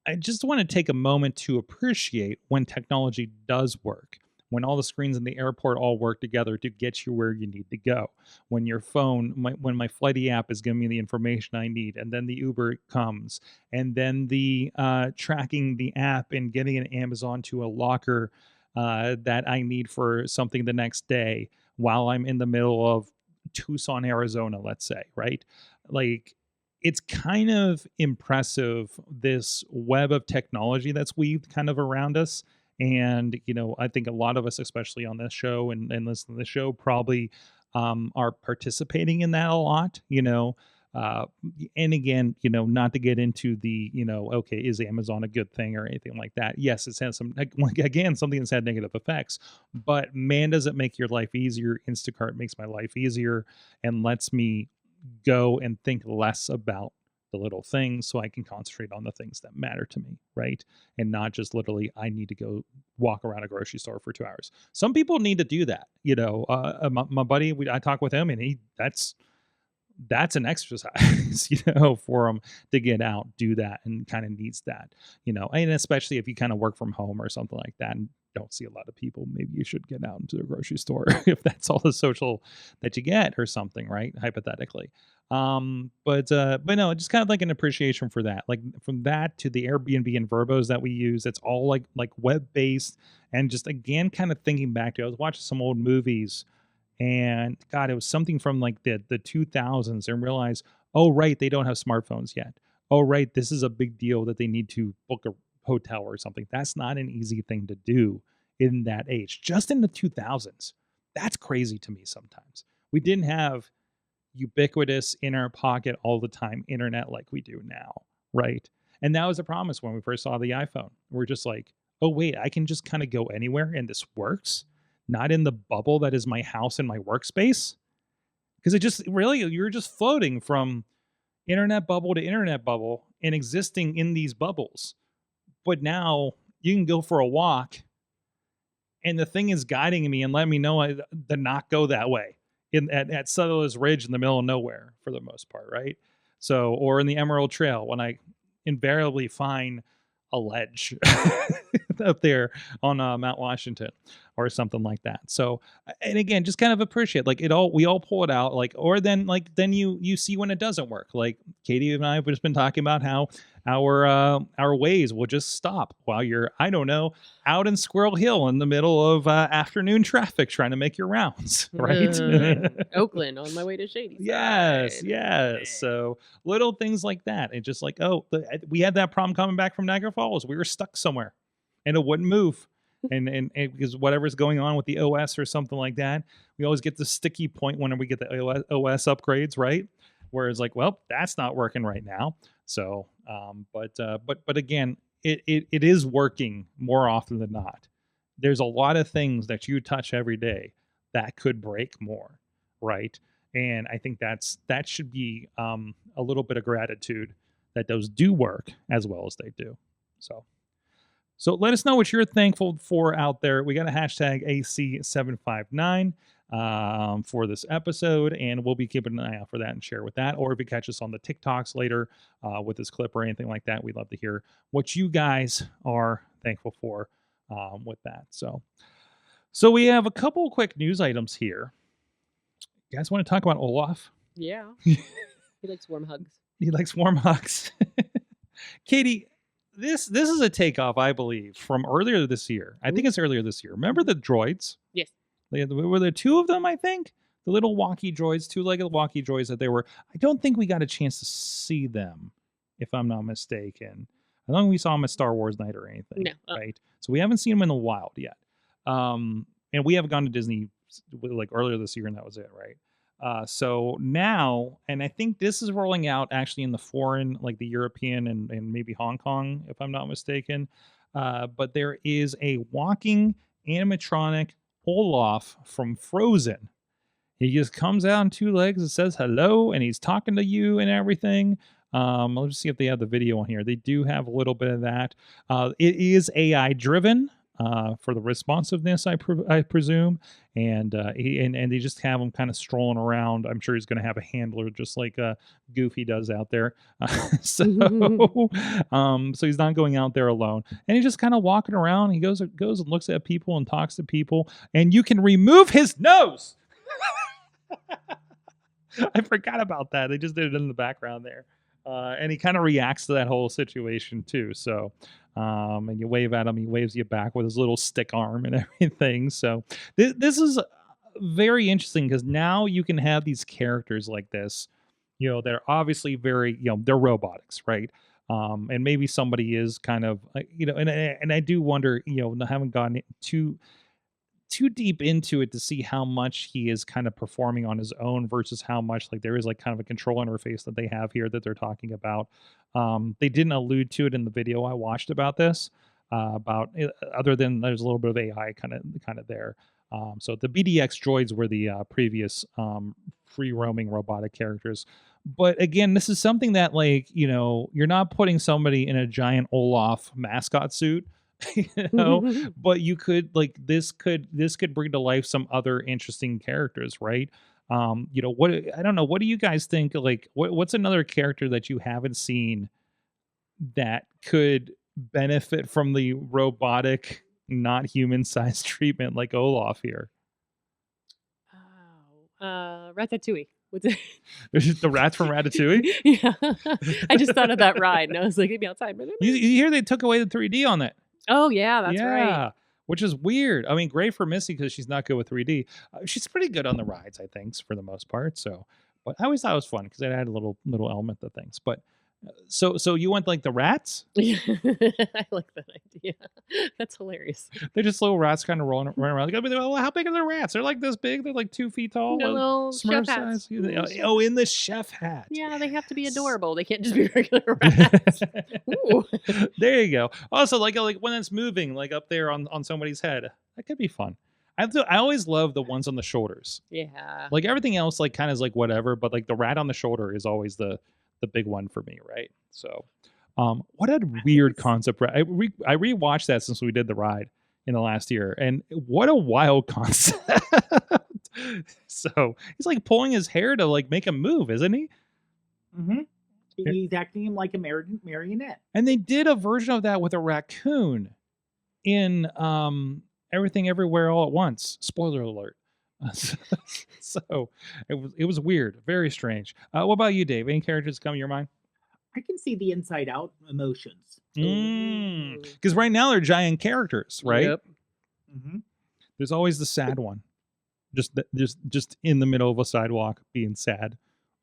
I just want to take a moment to appreciate when technology does work. When all the screens in the airport all work together to get you where you need to go. When your phone, when my Flighty app is giving me the information I need, and then the Uber comes, and then the tracking the app and getting an Amazon to a locker that I need for something the next day while I'm in the middle of Tucson, Arizona, let's say, right? Like, it's kind of impressive, this web of technology that's weaved kind of around us. And, I think a lot of us, especially on this show and listen to the show, probably are participating in that a lot, and again, not to get into the, okay, is Amazon a good thing or anything like that? Yes, it has something that's had negative effects, but man, does it make your life easier. Instacart makes my life easier and lets me go and think less about the little things so I can concentrate on the things that matter to me, right? And not just literally, I need to go walk around a grocery store for 2 hours. Some people need to do that. My buddy, I talk with him and that's an exercise, for him to get out, do that, and kind of needs that, and especially if you kind of work from home or something like that and don't see a lot of people, maybe you should get out into the grocery store if that's all the social that you get or something, right? Hypothetically. But no, just kind of like an appreciation for that. Like from that to the Airbnb and Verbos that we use, it's all like web-based. And just again, kind of thinking back to, I was watching some old movies and God, it was something from like the 2000s and realized, oh, right, they don't have smartphones yet. Oh, right, this is a big deal that they need to book a hotel or something. That's not an easy thing to do in that age. Just in the 2000s. That's crazy to me sometimes. We didn't have ubiquitous in our pocket all the time internet like we do now, right? And that was a promise when we first saw the iPhone. We're just like, oh, wait, I can just kind of go anywhere and this works? Not in the bubble that is my house and my workspace? Because it just really, you're just floating from internet bubble to internet bubble and existing in these bubbles. But now you can go for a walk and the thing is guiding me and letting me know to not go that way at Sutherland's Ridge in the middle of nowhere for the most part, right? So, or in the Emerald Trail when I invariably find a ledge up there on Mount Washington or something like that. So, and again, just kind of appreciate we all pull it out then you see when it doesn't work. Like Katie and I have just been talking about how our ways will just stop while you're, I don't know, out in Squirrel Hill in the middle of afternoon traffic trying to make your rounds, right? Oakland on my way to Shady Side. Yes. So little things like that. It's just like, we had that problem coming back from Niagara Falls. We were stuck somewhere and it wouldn't move. And because whatever's going on with the OS or something like that, we always get the sticky point when we get the OS upgrades, right? where it's like, well, that's not working right now. So, but again, it is working more often than not. There's a lot of things that you touch every day that could break more, right? And I think that should be a little bit of gratitude that those do work as well as they do. So let us know what you're thankful for out there. We got a hashtag AC759 for this episode, and we'll be keeping an eye out for that and share with that. Or if you catch us on the TikToks later with this clip or anything like that, we'd love to hear what you guys are thankful for with that. So we have a couple of quick news items here. You guys want to talk about Olaf? Yeah. He likes warm hugs. He likes warm hugs. Katie, this is a takeoff, I believe, from earlier this year. I think it's earlier this year. Remember the droids? Yes. Were there two of them, I think? The little walkie droids, two-legged walkie droids that they were. I don't think we got a chance to see them, if I'm not mistaken. I don't think we saw them at Star Wars Night or anything. No. Right? So we haven't seen them in the wild yet. And we haven't gone to Disney like earlier this year, and that was it, right? So now, and I think this is rolling out actually in the foreign, like the European and maybe Hong Kong, if I'm not mistaken. But there is a walking animatronic Olaf from Frozen. He just comes out on two legs and says hello, and he's talking to you and everything. Let's see if they have the video on here. They do have a little bit of that. It is AI driven. For the responsiveness, I presume, and they just have him kind of strolling around. I'm sure he's going to have a handler, just like Goofy does out there. So he's not going out there alone, and he's just kind of walking around. He goes and looks at people and talks to people, and you can remove his nose. I forgot about that. They just did it in the background there. And he kind of reacts to that whole situation too. So, and you wave at him, he waves you back with his little stick arm and everything. So this is very interesting because now you can have these characters like this, they're obviously very, they're robotics, right? And maybe somebody is kind of, and I do wonder, I haven't gotten too deep into it to see how much he is kind of performing on his own versus how much like there is like kind of a control interface that they have here that they're talking about. They didn't allude to it in the video I watched about this, about it, other than there's a little bit of AI kind of there. So the BDX droids were the previous free roaming robotic characters. But again, this is something that like, you're not putting somebody in a giant Olaf mascot suit. But you could like this could bring to life some other interesting characters, right? What I don't know, what do you guys think? Like what's another character that you haven't seen that could benefit from the robotic, not human sized treatment like Olaf here? Ratatouille. What's it? The rats from Ratatouille? Yeah. I just thought of that ride and I was like, maybe outside. You hear they took away the 3D on that. Oh, yeah, that's right. Which is weird. I mean, great for Missy because she's not good with 3D. She's pretty good on the rides, I think, for the most part. So, but I always thought it was fun because it had a little element of things. But so you went like the rats? Yeah, I like that idea. That's hilarious. They're just little rats kind of running around. Well, how big are the rats? They're like this big. They're like 2 feet tall. No, Smurf chef hats. size. Oh, in the chef hat. Yeah, they have to be adorable. They can't just be regular rats. Ooh. There you go. Also, like when it's moving, like up there on somebody's head, that could be fun. I always love the ones on the shoulders. Yeah. Like everything else, like kind of is like whatever, but like the rat on the shoulder is always the big one for me, right? So, what a weird concept. I rewatched that since we did the ride in the last year, and what a wild concept. So he's like pulling his hair to like make him move, isn't he? Mm-hmm. He's acting like a marionette. And they did a version of that with a raccoon in Everything Everywhere All at Once. Spoiler alert. So it was weird, very strange. What about you, Dave? Any characters come to your mind? I can see the inside out emotions. Because right now they're giant characters, right? Yep. Mm-hmm. There's always the sad one, just in the middle of a sidewalk being sad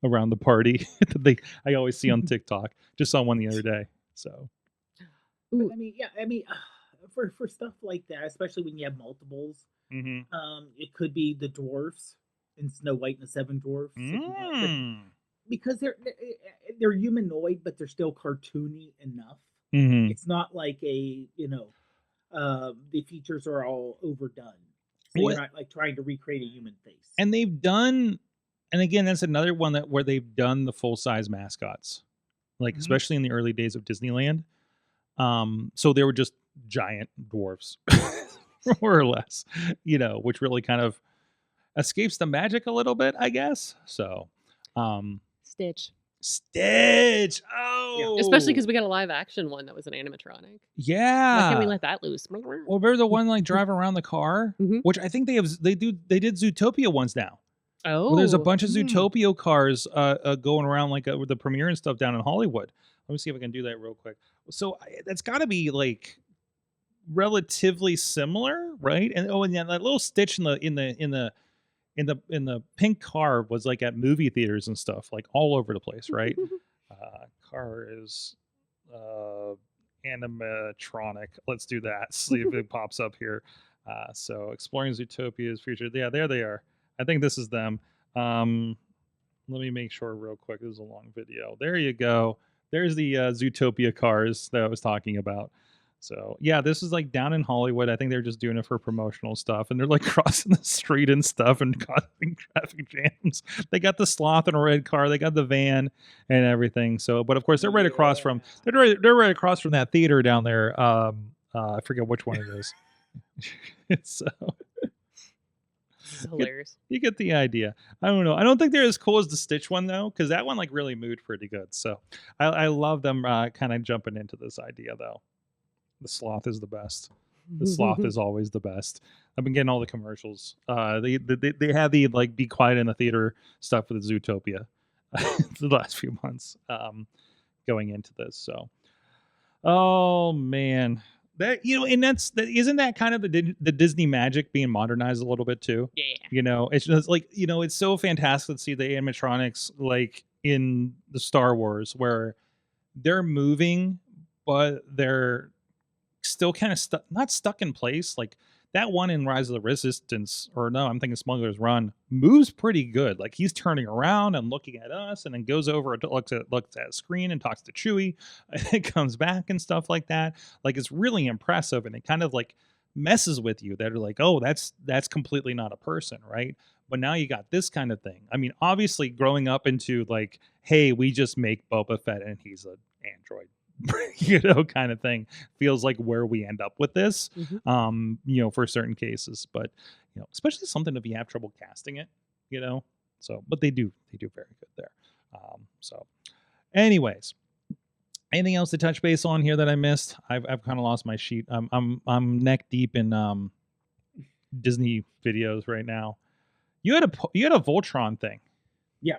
around the party that I always see on TikTok. Just saw one the other day. So, but, I mean, for stuff like that, especially when you have multiples. Mm-hmm. It could be the dwarfs in Snow White and the Seven Dwarfs. because they're humanoid, but they're still cartoony enough. Mhm. It's not like the features are all overdone. So What- you're not like trying to recreate a human face. And they've done, and again, that's another one where they've done the full size mascots, like Mhm. especially in the early days of Disneyland. So they were just giant dwarfs, more or less, which really kind of escapes the magic a little bit, I guess. So, Stitch. Stitch. Oh, Especially because we got a live action one that was an animatronic. yeah. Why can't we let that loose? Well, remember the one like driving around the car, Mhm. which I think they did Zootopia ones now. Oh, Well, there's a bunch of Hmm. Zootopia cars going around like with the premiere and stuff down in Hollywood. Let me see if I can do that real quick. So that's got to be like relatively similar, right? And yeah, that little Stitch in the pink car was like at movie theaters and stuff, like all over the place, right? Car is animatronic. Let's do that. See if it pops up here. So exploring Zootopia's future. Yeah, there they are. I think this is them. Let me make sure real quick. This is a long video. There you go. There's the Zootopia cars that I was talking about. So yeah, this is like down in Hollywood. I think they're just doing it for promotional stuff, and they're like crossing the street and stuff and causing traffic jams. They got the sloth in a red car. They got the van and everything. So, but of course, they're right across from they're right across from that theater down there. I forget which one it is. So This is hilarious. you get the idea. I don't know. I don't think they're as cool as the Stitch one though, because that one like really moved pretty good. So I love them kind of jumping into this idea though. The sloth is the best. The sloth is always the best. I've been getting all the commercials. They had the like be quiet in the theater stuff with Zootopia the last few months going into this. So, oh man, that and isn't that kind of the Disney magic being modernized a little bit too? Yeah. It's just like it's so fantastic to see the animatronics like in the Star Wars where they're moving, but they're still kind of not stuck in place. Like that one in Rise of the Resistance, or no, I'm thinking Smuggler's Run, moves pretty good. Like he's turning around and looking at us, and then goes over and looks at a screen and talks to Chewie, and it comes back and stuff like that. Like it's really impressive, and it kind of like messes with you. That are like, oh, that's completely not a person, right? But now you got this kind of thing. I mean, obviously, growing up into like, hey, we just make Boba Fett and he's an android. Kind of thing feels like where we end up with this, for certain cases, but especially something if you have trouble casting it, so, but they do very good there. So anyways, anything else to touch base on here that I missed? I've kind of lost my sheet. I'm neck deep in Disney videos right now. You had a Voltron thing. Yeah,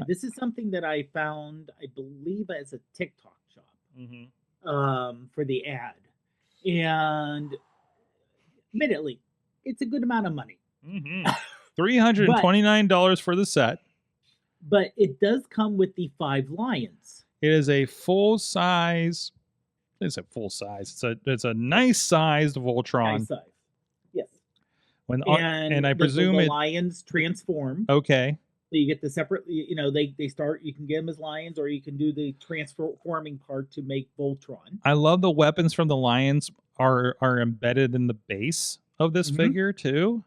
this is something that I found, I believe, as a TikTok shop for the ad. And admittedly, it's a good amount of money. $329 for the set. But it does come with the 5 lions. It is a full size. It's a full size. It's a nice sized Voltron. Nice size. Yes. And I presume the lions transform. Okay. So you get the separate, they start, you can get them as lions, or you can do the transforming part to make Voltron. I love the weapons from the lions are embedded in the base of this figure too.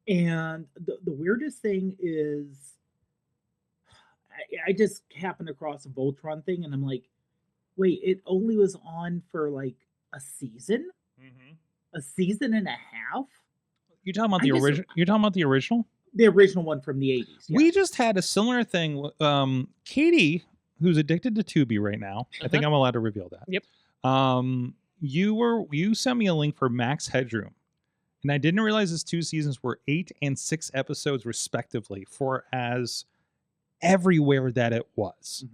And the weirdest thing is, I just happened across a Voltron thing, and I'm like, wait, it only was on for like a season? A season and a half? You're talking about the original? You're talking about the original? The original one from the 80s. Yeah. We just had a similar thing. Katie, who's addicted to Tubi right now. I think I'm allowed to reveal that. Yep. You sent me a link for Max Headroom, and I didn't realize his 2 seasons were 8 and 6 episodes respectively, for as everywhere that it was.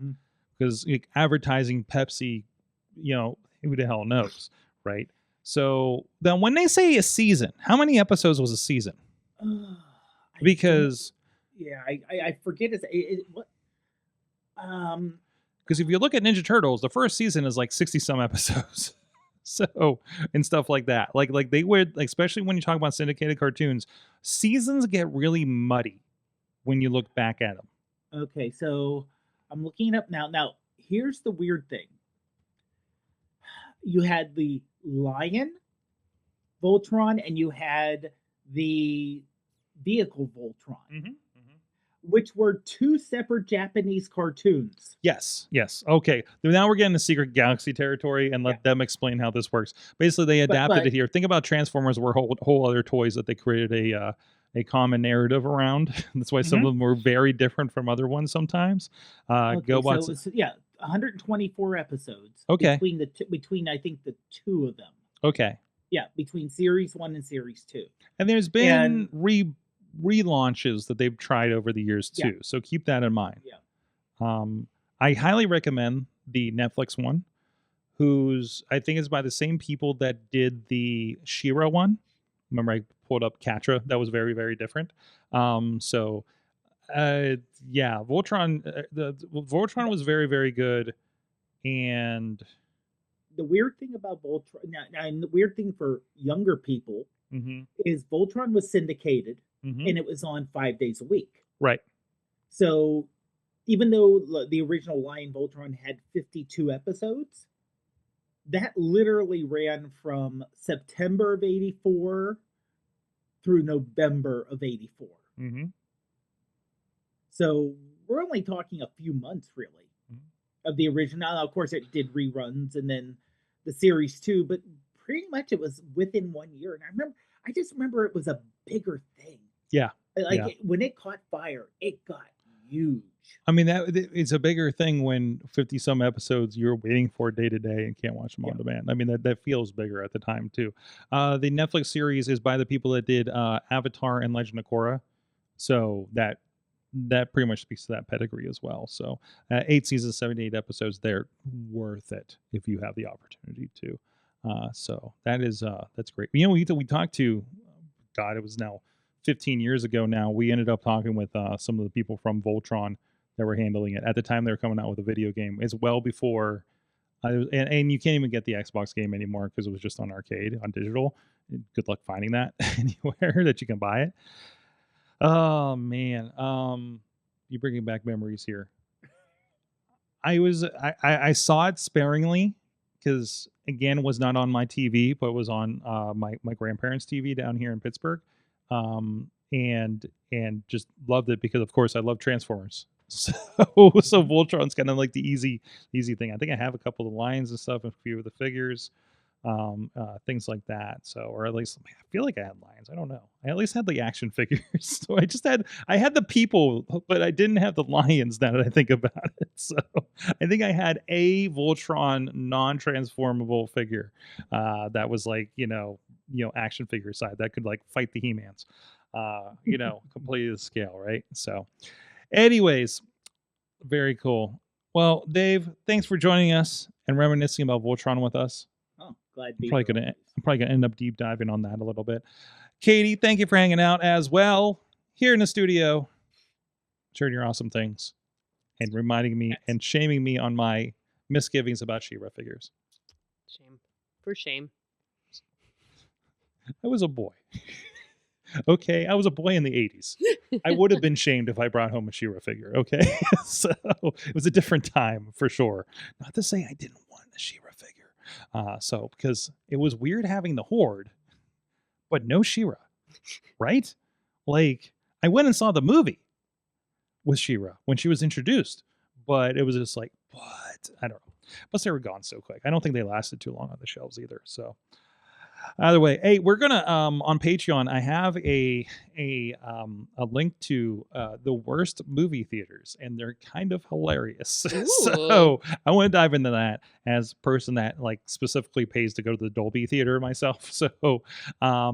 Because advertising Pepsi, who the hell knows, right? So then when they say a season, how many episodes was a season? Because I forget what. Because if you look at Ninja Turtles, the first season is like 60 some episodes. So, and stuff like that. Like they would, especially when you talk about syndicated cartoons, seasons get really muddy when you look back at them. Okay, so I'm looking it up now. Now, here's the weird thing. You had the lion Voltron and you had the vehicle Voltron, which were two separate Japanese cartoons. Yes. Okay. Now we're getting to Secret Galaxy territory, and let them explain how this works. Basically, they adapted it here. Think about Transformers were whole other toys that they created a common narrative around. That's why some of them were very different from other ones sometimes. GoBots. So it was, 124 episodes. Okay. Between I think the two of them. Okay. Yeah, between series 1 and series 2. And there's been relaunches that they've tried over the years too. So keep that in mind. Yeah. I highly recommend the Netflix one, whose I think is by the same people that did the She-Ra one. Remember, I pulled up Catra. That was very, very different. Voltron. Voltron was very, very good, and the weird thing about Voltron, and the weird thing for younger people, is Voltron was syndicated, and it was on 5 days a week. Right. So even though the original Lion Voltron had 52 episodes, that literally ran from September of 84 through November of 84. So we're only talking a few months, really, of the original. Now, of course, it did reruns and then the series 2, but pretty much it was within 1 year. And I just remember it was a bigger thing. Yeah. When it caught fire, it got huge. I mean, it's a bigger thing when 50 some episodes you're waiting for day to day and can't watch them on demand. I mean, that feels bigger at the time too. The Netflix series is by the people that did Avatar and Legend of Korra, so that pretty much speaks to that pedigree as well. So 8 seasons, 78 episodes, they're worth it if you have the opportunity to. So that's great. You know, we talked to, God, it was now 15 years ago now. We ended up talking with some of the people from Voltron that were handling it. At the time, they were coming out with a video game. It's well before, and you can't even get the Xbox game anymore because it was just on arcade, on digital. Good luck finding that anywhere that you can buy it. Oh man, you're bringing back memories here. I saw it sparingly because again, it was not on my TV, but it was on my grandparents' TV down here in Pittsburgh, and just loved it because of course I love Transformers. So Voltron's kind of like the easy thing. I think I have a couple of lions and stuff, and a few of the figures. Things like that. So, or at least I feel like I had lions. I don't know. I at least had the action figures. So I had the people, but I didn't have the lions now that I think about it. So I think I had a Voltron non-transformable figure that was like, action figure side that could like fight the He-Mans, completely the scale, right? So anyways, very cool. Well, Dave, thanks for joining us and reminiscing about Voltron with us. Glad I'm probably gonna end up deep diving on that a little bit. Katie, thank you for hanging out as well here in the studio, sharing your awesome things and reminding me and shaming me on my misgivings about She-Ra figures. Shame. I was a boy. Okay, I was a boy in the 80s. I would have been shamed if I brought home a She-Ra figure. Okay, so it was a different time for sure. Not to say I didn't want a She-Ra figure. Because it was weird having the Horde, but no She-Ra, right? Like, I went and saw the movie with She-Ra when she was introduced, but it was just like, what? I don't know. Plus, they were gone so quick. I don't think they lasted too long on the shelves either. So, either way, hey, we're gonna on Patreon. I have a link to the worst movie theaters, and they're kind of hilarious. So I want to dive into that as a person that like specifically pays to go to the Dolby Theater myself. So I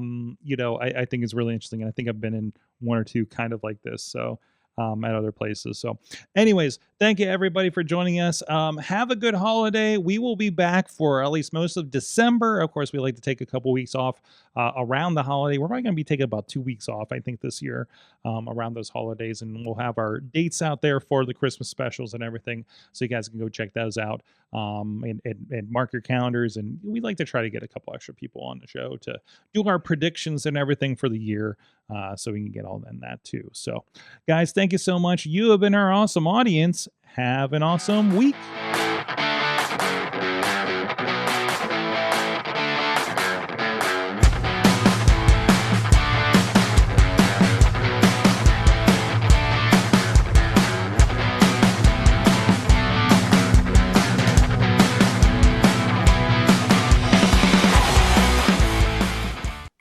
think it's really interesting, and I think I've been in one or two kind of like this. So. At other places. So anyways, thank you everybody for joining us. Have a good holiday. We will be back for at least most of December. Of course, we like to take a couple weeks off around the holiday. We're probably going to be taking about 2 weeks off, I think, this year around those holidays, and we'll have our dates out there for the Christmas specials and everything, so you guys can go check those out and mark your calendars. And we like to try to get a couple extra people on the show to do our predictions and everything for the year. so we can get all in that too. So, guys, thank you so much. You have been our awesome audience. Have an awesome week.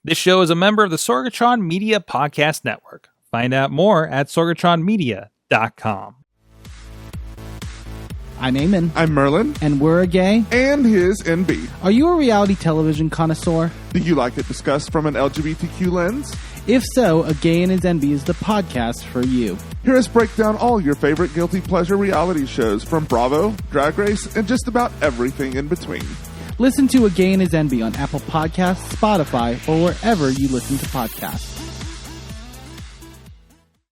This show is a member of the Sorgatron Media Podcast Network. Find out more at sorgatronmedia.com. I'm Eamon. I'm Merlin. And we're a gay. And his NB. Are you a reality television connoisseur? Do you like it discussed from an LGBTQ lens? If so, A Gay and His NB is the podcast for you. Hear us break down all your favorite guilty pleasure reality shows from Bravo, Drag Race, and just about everything in between. Listen to A Gay and His NB on Apple Podcasts, Spotify, or wherever you listen to podcasts.